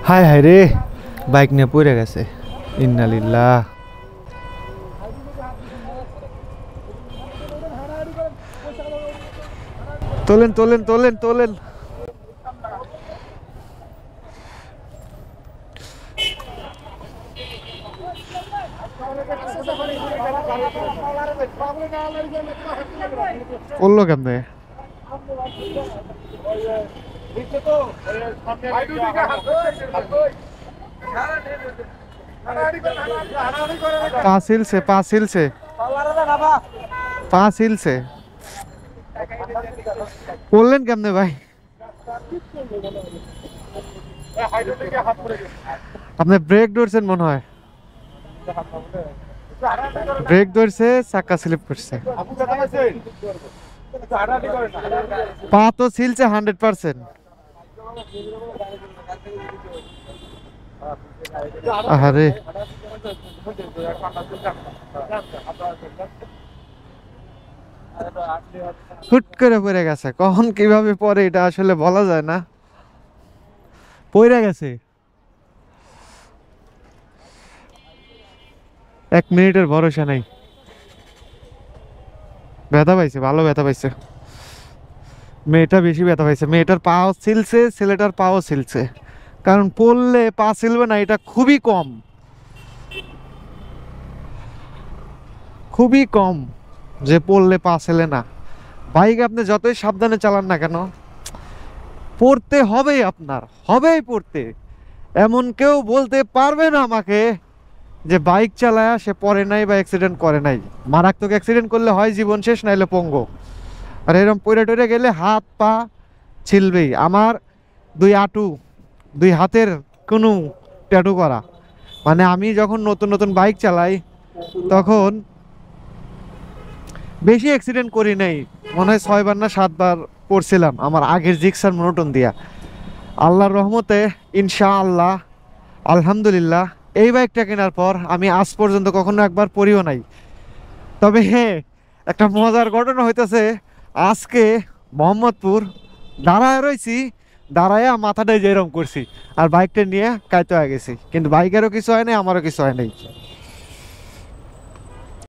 হায় হায় রে, বাইক নিয়ে পড়ে গেছে। ইন্নালিল্লাহ। তোলেন তোলেন তোলেন তোলেন। পড়লো কেমনে? पास हिल से बोलें केमने भाई? अपने ब्रेक डोर से मन है, ब्रेक डोर से चक्का स्लिप कर से पा तो सील से 100%। अरे হুট করে পড়ে গেছে, কখন কিভাবে পড়ে এটা আসলে বলা যায় না। পড়ে গেছে, 1 মিনিটের ভরসা নাই। ব্যথা পাইছে, ভালো ব্যথা পাইছে। মেয়েটা বেশি ব্যথা পাইছে, মেয়েটার পাও ছিলছে, ছেলেটার পাও ছিলছে। কারণ পড়লে পা ছিলবে না, এটা খুবই কম, খুবই কম যে পড়লে পা ছেলে না। বাইক আপনি যতই সাবধানে চালান না কেন, পড়তে হবেই, আপনার হবেই পড়তে। এমন কেউ বলতে পারবে না আমাকে যে বাইক চালায় সে পড়ে নাই বা অ্যাক্সিডেন্ট করে নাই। মারাত্মক অ্যাক্সিডেন্ট করলে হয় জীবন শেষ, নাইলে পঙ্গু। আর এরকম পড়ে টরে গেলে হাত পা ছিলবেই। আমার 2 হাঁটু 2 হাতের কোনো ট্যাটু করা। মানে আমি যখন নতুন নতুন বাইক চালাই তখন বেশি অ্যাক্সিডেন্ট করি নাই, মনে হয় 6 বার না 7 বার পড়ছিলাম আমার আগের জিক্সার মনোটন দিয়া। আল্লাহর রহমতে ইনশাআল্লাহ আলহামদুলিল্লাহ এই বাইকটা কেনার পর আমি আজ পর্যন্ত কখনো একবার পড়িও নাই। তবে হ্যাঁ, একটা মজার ঘটনা হইতেছে। আজকে মোহাম্মদপুর দাঁড়ায় রয়েছি, দাঁড়ায়া মাথাটাই যেরকম করছি আর বাইকটা নিয়ে কাইতে হয়ে গেছি, কিন্তু বাইকেরও কিছু হয় নাই, আমারও কিছু হয় নাই।